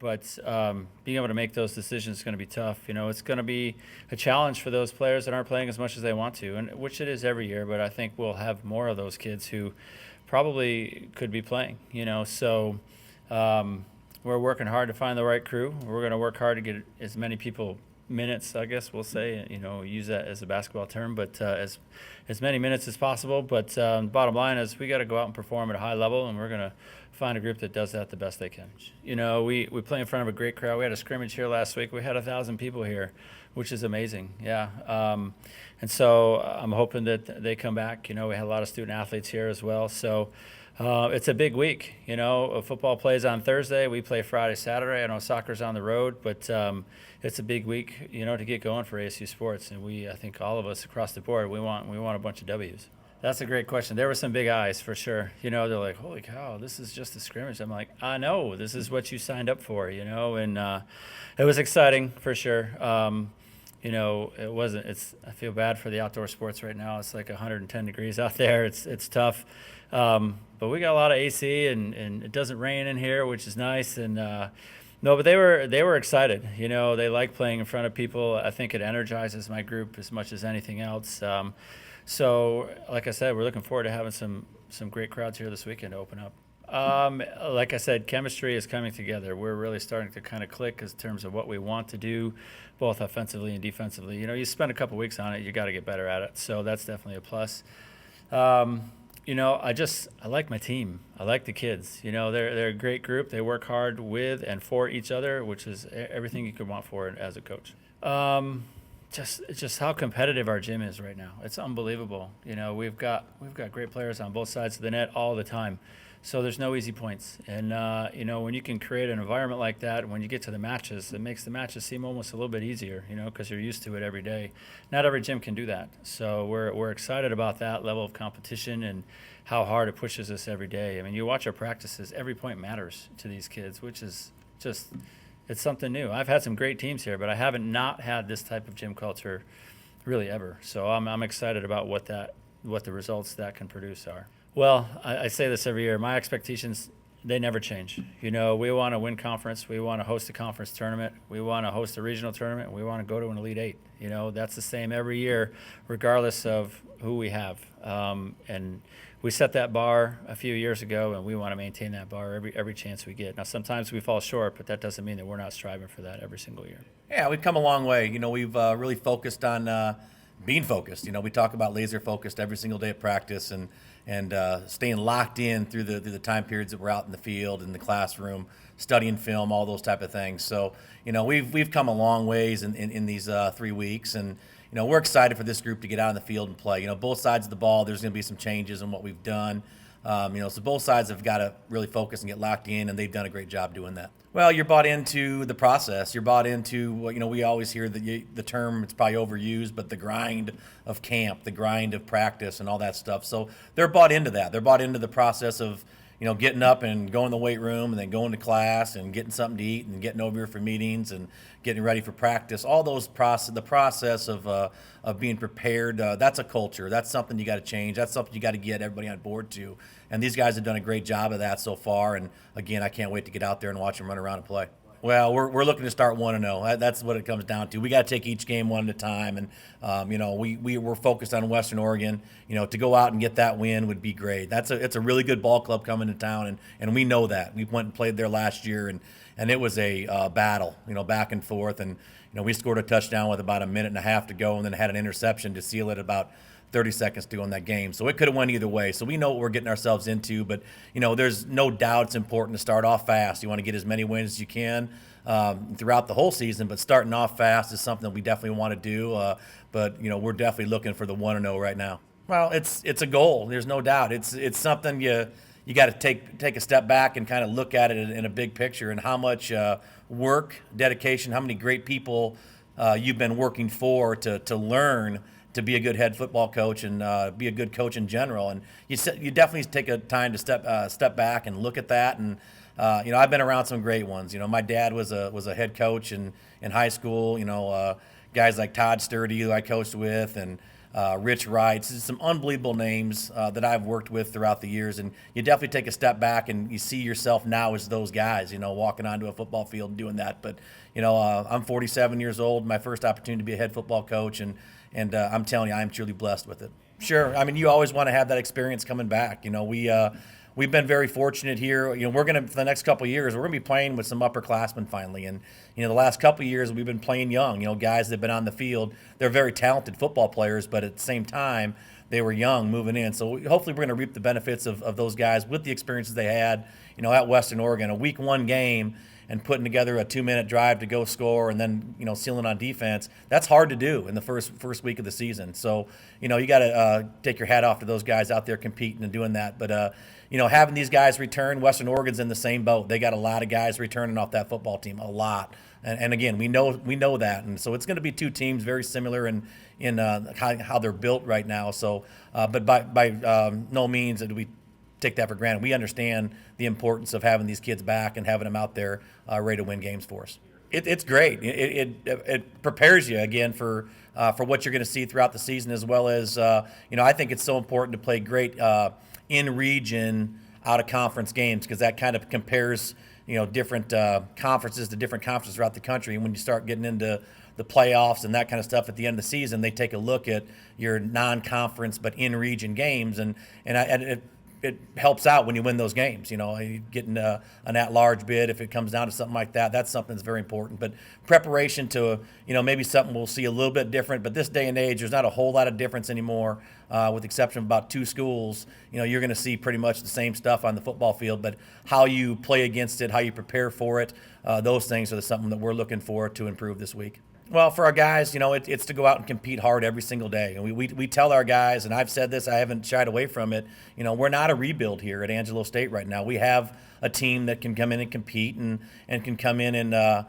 but being able to make those decisions is going to be tough. It's going to be a challenge for those players that aren't playing as much as they want to, and which it is every year. But I think we'll have more of those kids who probably could be playing. So we're working hard to find the right crew. We're going to work hard to get as many people minutes, I guess we'll say, use that as a basketball term, but as many minutes as possible. But bottom line is we got to go out and perform at a high level, and we're going to find a group that does that the best they can. We play in front of a great crowd. We had a scrimmage here last week. We had 1,000 people here, which is amazing. Yeah. And so I'm hoping that they come back. We had a lot of student athletes here as well. So it's a big week. Football plays on Thursday. We play Friday, Saturday. I know soccer's on the road, but it's a big week, to get going for ASU sports. And I think all of us across the board, we want a bunch of W's. That's a great question. There were some big eyes for sure. They're like, holy cow, this is just a scrimmage. I'm like, I know, this is what you signed up for, and it was exciting for sure. It wasn't, I feel bad for the outdoor sports right now. It's like 110 degrees out there. It's tough. But we got a lot of AC and it doesn't rain in here, which is nice. And, no, but they were excited. They like playing in front of people. I think it energizes my group as much as anything else. So, like I said, we're looking forward to having some great crowds here this weekend to open up. Like I said, chemistry is coming together. We're really starting to kind of click in terms of what we want to do, both offensively and defensively. You spend a couple weeks on it, you got to get better at it. So that's definitely a plus. I like my team. I like the kids. They're a great group. They work hard with and for each other, which is everything you could want for it as a coach. Just how competitive our gym is right now. It's unbelievable. We've got great players on both sides of the net all the time. So there's no easy points. And, when you can create an environment like that, when you get to the matches, it makes the matches seem almost a little bit easier, because you're used to it every day. Not every gym can do that. So we're excited about that level of competition and how hard it pushes us every day. I mean, you watch our practices, every point matters to these kids, which is just, it's something new. I've had some great teams here, but I haven't not had this type of gym culture really ever. So I'm excited about what the results that can produce are. Well, I say this every year. My expectations, they never change. We want to win conference. We want to host a conference tournament. We want to host a regional tournament. We want to go to an Elite Eight. That's the same every year, regardless of who we have. And we set that bar a few years ago, and we want to maintain that bar every chance we get. Now, sometimes we fall short, but that doesn't mean that we're not striving for that every single year. Yeah, we've come a long way. We've really focused on being focused. We talk about laser focused every single day of practice and staying locked in through the time periods that we're out in the field, in the classroom, studying film, all those type of things. So, we've come a long ways in these 3 weeks, and we're excited for this group to get out in the field and play. Both sides of the ball, there's going to be some changes in what we've done. So both sides have got to really focus and get locked in, and they've done a great job doing that. Well, you're bought into the process. You're bought into what, we always hear the term, it's probably overused, but the grind of camp, the grind of practice and all that stuff. So they're bought into that. They're bought into the process of, getting up and going to the weight room and then going to class and getting something to eat and getting over here for meetings and getting ready for practice. All those the process of being prepared, that's a culture. That's something you got to change. That's something you got to get everybody on board to. And these guys have done a great job of that so far. And again, I can't wait to get out there and watch them run around and play. Well, we're looking to start 1-0. That's what it comes down to. We got to take each game one at a time, and we're focused on Western Oregon. To go out and get that win would be great. It's a really good ball club coming to town, and we know that. We went and played there last year, and it was a battle, back and forth, and we scored a touchdown with about a minute and a half to go, and then had an interception to seal it about 30 seconds to go in that game. So it could have went either way. So we know what we're getting ourselves into, but there's no doubt it's important to start off fast. You want to get as many wins as you can throughout the whole season, but starting off fast is something that we definitely want to do. But we're definitely looking for the 1-0 right now. Well, it's a goal. There's no doubt. It's something you got to take a step back and kind of look at it in a big picture, and how much work, dedication, how many great people you've been working for to learn to be a good head football coach and be a good coach in general. And you definitely take a time to step back and look at that. And I've been around some great ones. My dad was a head coach in high school. Guys like Todd Sturdy, who I coached with, and Rich Wright, some unbelievable names that I've worked with throughout the years. And you definitely take a step back and you see yourself now as those guys, walking onto a football field and doing that. But, I'm 47 years old, my first opportunity to be a head football coach, and I'm telling you, I'm truly blessed with it. Sure. I mean, you always want to have that experience coming back. We've been very fortunate here. We're going to, for the next couple of years, we're going to be playing with some upperclassmen finally. And, the last couple of years we've been playing young, guys that have been on the field. They're very talented football players, but at the same time, they were young moving in. So hopefully we're going to reap the benefits of those guys with the experiences they had, at Western Oregon. A week one game and putting together a 2-minute drive to go score and then, sealing on defense, that's hard to do in the first week of the season. So, you got to take your hat off to those guys out there competing and doing that. But, having these guys return, Western Oregon's in the same boat. They got a lot of guys returning off that football team, a lot. And again, we know that. And so it's going to be two teams very similar in how they're built right now. So, but by no means do we take that for granted. We understand the importance of having these kids back and having them out there ready to win games for us. It's great. It prepares you again for what you're going to see throughout the season, as well as I think it's so important to play great in region out of conference games, because that kind of compares different conferences to different conferences throughout the country. And when you start getting into the playoffs and that kind of stuff at the end of the season, they take a look at your non-conference but in region games, and it helps out when you win those games. Getting an at-large bid, if it comes down to something like that, that's something that's very important. But preparation to, maybe something we'll see a little bit different. But this day and age, there's not a whole lot of difference anymore, with the exception of about two schools. You're going to see pretty much the same stuff on the football field. But how you play against it, how you prepare for it, those things are something that we're looking for to improve this week. Well, for our guys, it's to go out and compete hard every single day. And we tell our guys, and I've said this, I haven't shied away from it, we're not a rebuild here at Angelo State right now. We have a team that can come in and compete and can come in and,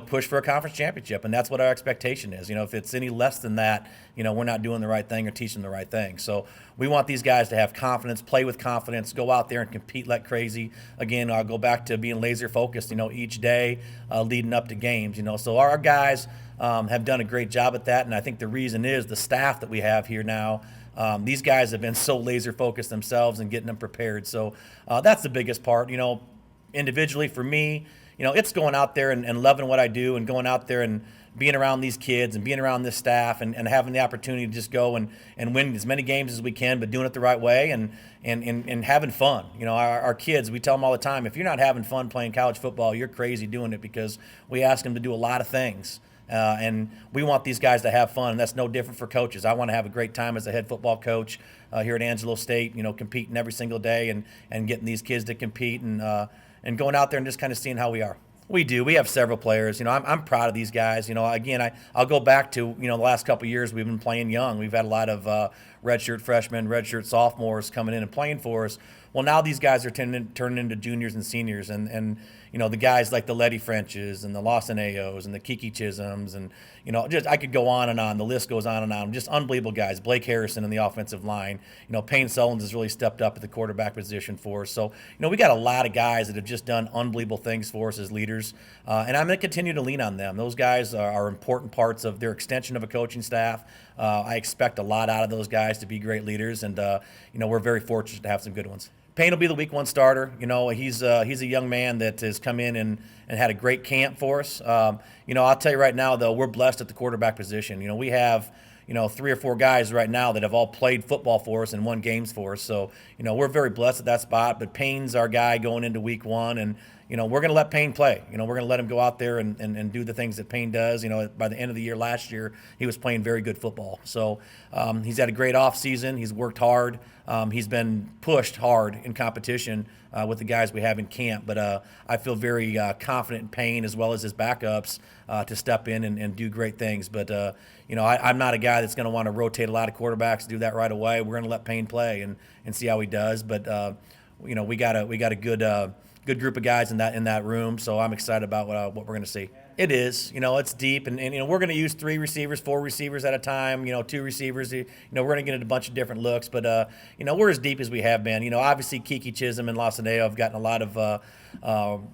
push for a conference championship. And that's what our expectation is. If it's any less than that, we're not doing the right thing or teaching the right thing. So we want these guys to have confidence, play with confidence, go out there and compete like crazy. Again, I'll go back to being laser focused, each day leading up to games, So our guys have done a great job at that, and I think the reason is the staff that we have here now. These guys have been so laser focused themselves and getting them prepared. So that's the biggest part. Individually for me, it's going out there and loving what I do and going out there and being around these kids and being around this staff and having the opportunity to just go and win as many games as we can, but doing it the right way and having fun. Our kids, we tell them all the time, if you're not having fun playing college football, you're crazy doing it, because we ask them to do a lot of things. And we want these guys to have fun, and that's no different for coaches. I want to have a great time as a head football coach here at Angelo State, competing every single day and getting these kids to compete and going out there and just kind of seeing how we are. We do. We have several players. I'm proud of these guys. Again, I'll go back to, the last couple of years we've been playing young. We've had a lot of redshirt freshmen, redshirt sophomores coming in and playing for us. Well, now these guys are turning into juniors and seniors, and the guys like the Letty Frenches and the Lawson Ayos and the Kiki Chisholms, and just I could go on and on. The list goes on and on. Just unbelievable guys. Blake Harrison in the offensive line. Payne Sullins has really stepped up at the quarterback position for us. So we got a lot of guys that have just done unbelievable things for us as leaders, and I'm going to continue to lean on them. Those guys are important parts of their extension of a coaching staff. I expect a lot out of those guys to be great leaders, and we're very fortunate to have some good ones. Payne will be the week one starter. He's a young man that has come in and had a great camp for us. I'll tell you right now, though, we're blessed at the quarterback position. We have 3 or 4 guys right now that have all played football for us and won games for us. So, we're very blessed at that spot. But Payne's our guy going into week one, and we're going to let Payne play. We're going to let him go out there and do the things that Payne does. By the end of the year last year, he was playing very good football. So he's had a great offseason. He's worked hard. He's been pushed hard in competition with the guys we have in camp. But I feel very confident in Payne as well as his backups to step in and do great things. But, I'm not a guy that's going to want to rotate a lot of quarterbacks, do that right away. We're going to let Payne play and see how he does. But, we got a good group of guys in that room, so I'm excited about what we're going to see. It is, it's deep, and we're going to use 3 receivers, 4 receivers at a time, 2 receivers. We're going to get a bunch of different looks, but we're as deep as we have been. Obviously Kiki Chisholm and Lasaneo have gotten a lot of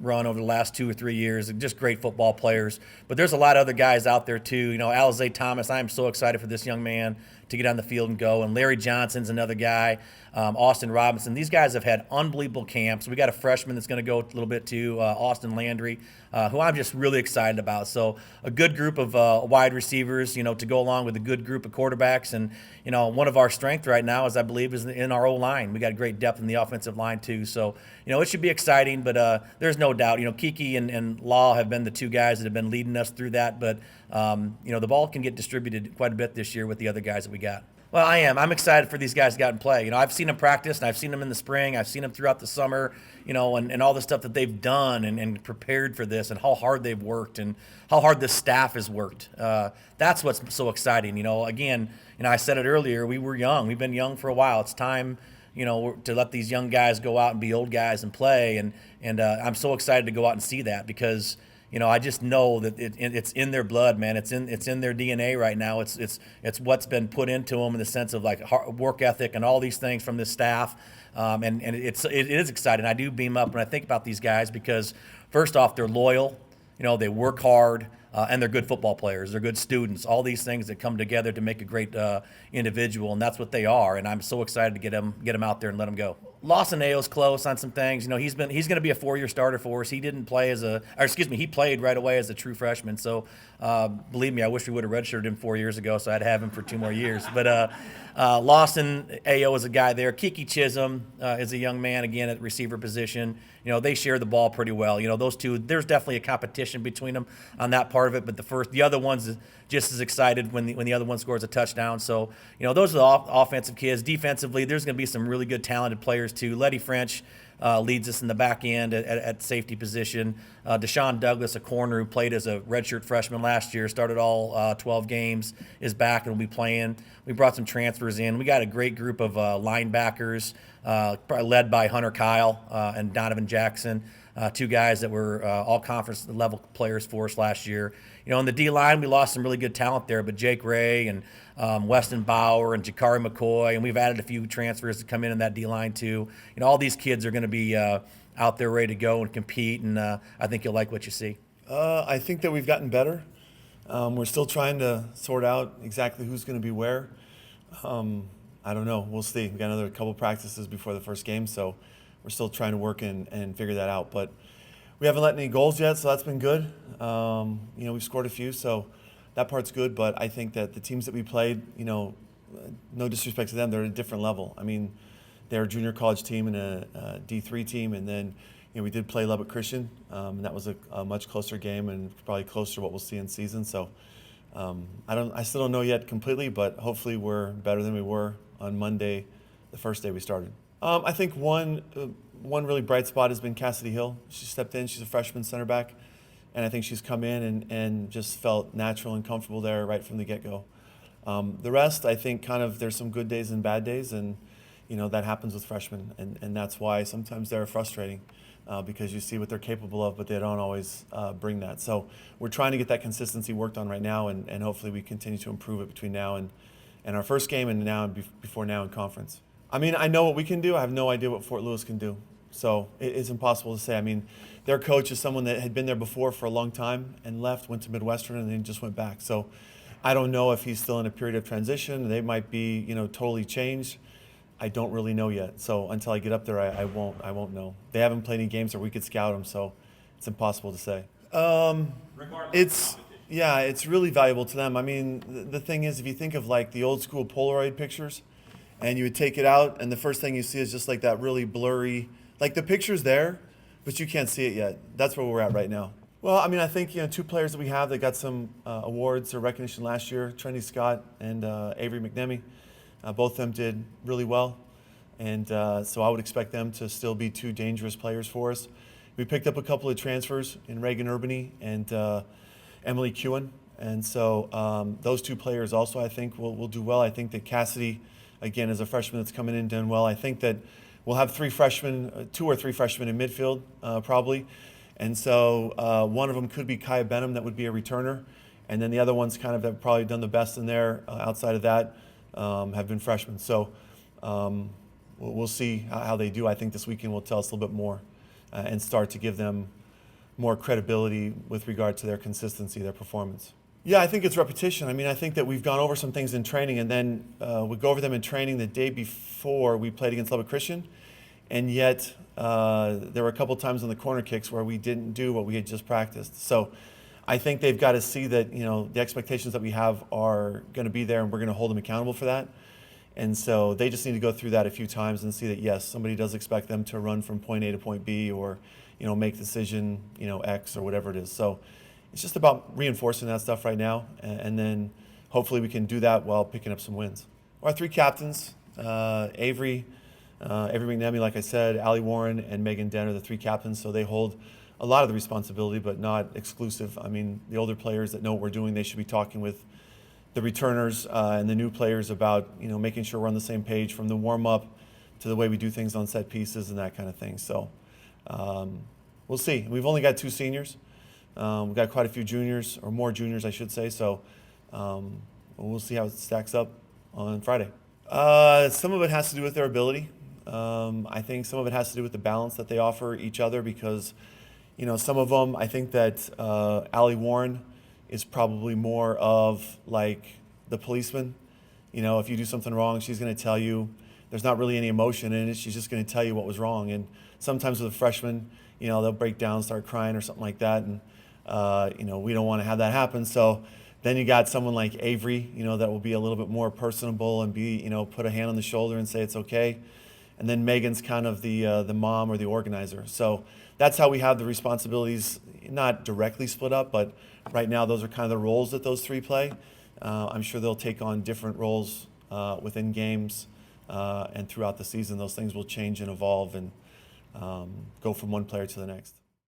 run over the last 2 or 3 years, just great football players. But there's a lot of other guys out there too. Alize Thomas, I'm so excited for this young man to get on the field and go. And Larry Johnson's another guy, Austin Robinson. These guys have had unbelievable camps. We got a freshman that's going to go a little bit too, Austin Landry, who I'm just really excited about. So a good group of wide receivers, to go along with a good group of quarterbacks. And, one of our strengths right now is, I believe, is in our O-line. We got great depth in the offensive line too. So, it should be exciting, but there's no doubt, Kiki and Law have been the two guys that have been leading us through that. But, the ball can get distributed quite a bit this year with the other guys that we got. Well, I am. I'm excited for these guys to get out and play. I've seen them practice, and I've seen them in the spring. I've seen them throughout the summer, and all the stuff that they've done and prepared for this, and how hard they've worked and how hard the staff has worked. That's what's so exciting. Again, I said it earlier, we were young. We've been young for a while. It's time, to let these young guys go out and be old guys and play. And I'm so excited to go out and see that because – I just know that it's in their blood, man. It's in their DNA right now. It's what's been put into them in the sense of like work ethic and all these things from this staff, and it is exciting. I do beam up when I think about these guys because first off, they're loyal. They work hard. And they're good football players. They're good students. All these things that come together to make a great individual, and that's what they are. And I'm so excited to get them out there and let them go. Lawson Ayo's close on some things. He's going to be a 4-year starter for us. He didn't play he played right away as a true freshman. So believe me, I wish we would have redshirted him 4 years ago, so I'd have him for 2 more years. But Lawson Ayo is a guy there. Kiki Chisholm is a young man again at the receiver position. They share the ball pretty well. Those two, there's definitely a competition between them on that part of it. But the other one's just as excited when the other one scores a touchdown. So, those are the offensive kids. Defensively, there's going to be some really good talented players too. Letty French leads us in the back end at safety position. Deshaun Douglas, a corner who played as a redshirt freshman last year, started all 12 games, is back and will be playing. We brought some transfers in. We got a great group of linebackers, led by Hunter Kyle and Donovan Jackson, 2 guys that were all conference level players for us last year. In the D-line, we lost some really good talent there, but Jake Ray and Weston Bauer and Jakari McCoy, and we've added a few transfers to come in that D-line too. All these kids are going to be out there ready to go and compete, and I think you'll like what you see. I think that we've gotten better. We're still trying to sort out exactly who's going to be where. I don't know. We'll see. We've got another couple practices before the first game, so we're still trying to work and figure that out. But we haven't let any goals yet, so that's been good. We've scored a few, so that part's good. But I think that the teams that we played, no disrespect to them, they're at a different level. I mean, they're a junior college team and a D3 team, and then we did play Lubbock Christian, and that was a much closer game and probably closer to what we'll see in season. So I still don't know yet completely, but hopefully we're better than we were on Monday, the first day we started. I think one really bright spot has been Cassidy Hill. She stepped in. She's a freshman center back, and I think she's come in and just felt natural and comfortable there right from the get-go. The rest, I think, kind of there's some good days and bad days, and that happens with freshmen, and that's why sometimes they're frustrating because you see what they're capable of, but they don't always bring that. So we're trying to get that consistency worked on right now, and hopefully we continue to improve it between now and our first game and before now in conference. I mean, I know what we can do. I have no idea what Fort Lewis can do. So it's impossible to say. I mean, their coach is someone that had been there before for a long time and left, went to Midwestern, and then just went back. So I don't know if he's still in a period of transition. They might be, totally changed. I don't really know yet. So until I get up there, I won't know. They haven't played any games where we could scout them, so it's impossible to say. It's really valuable to them. I mean, the thing is, if you think of like the old school Polaroid pictures, and you would take it out, and the first thing you see is just like that really blurry, like the picture's there, but you can't see it yet. That's where we're at right now. Well, I mean, I think 2 players that we have that got some awards or recognition last year, Trendy Scott and Avery McNemee, both of them did really well, and so I would expect them to still be 2 dangerous players for us. We picked up a couple of transfers in Reagan Urbany and Emily Kewen, and so those 2 players also I think will do well. I think that Cassidy, again, as a freshman that's coming in doing well, I think that we'll have 2 or 3 freshmen in midfield probably. And so one of them could be Kaya Benham, that would be a returner. And then the other ones kind of have probably done the best in there outside of that have been freshmen. So we'll see how they do. I think this weekend will tell us a little bit more and start to give them more credibility with regard to their consistency, their performance. Yeah, I think it's repetition. I mean, I think that we've gone over some things in training, and then we go over them in training the day before we played against Lubbock Christian, and yet there were a couple times on the corner kicks where we didn't do what we had just practiced. So I think they've got to see that, you know, the expectations that we have are going to be there, and we're going to hold them accountable for that. And so they just need to go through that a few times and see that, yes, somebody does expect them to run from point A to point B, or, you know, make decision, you know, X or whatever it is. So it's just about reinforcing that stuff right now, and then hopefully we can do that while picking up some wins. Our three captains, Avery McNamee, like I said, Allie Warren, and Megan Den are the three captains, so they hold a lot of the responsibility, but not exclusive. I mean, the older players that know what we're doing, they should be talking with the returners and the new players about, you know, making sure we're on the same page from the warm-up to the way we do things on set pieces and that kind of thing. So we'll see. We've only got 2 seniors. We've got quite a few juniors, or more juniors, I should say. So we'll see how it stacks up on Friday. Some of it has to do with their ability. I think some of it has to do with the balance that they offer each other, because, you know, some of them, I think that Allie Warren is probably more of like the policeman. You know, if you do something wrong, she's going to tell you. There's not really any emotion in it. She's just going to tell you what was wrong. And sometimes with a freshman, you know, they'll break down, start crying or something like that. And, you know, we don't want to have that happen. So then you got someone like Avery, you know, that will be a little bit more personable and be, you know, put a hand on the shoulder and say it's okay. And then Megan's kind of the mom or the organizer. So that's how we have the responsibilities not directly split up, but right now those are kind of the roles that those three play. I'm sure they'll take on different roles within games and throughout the season. Those things will change and evolve and go from one player to the next.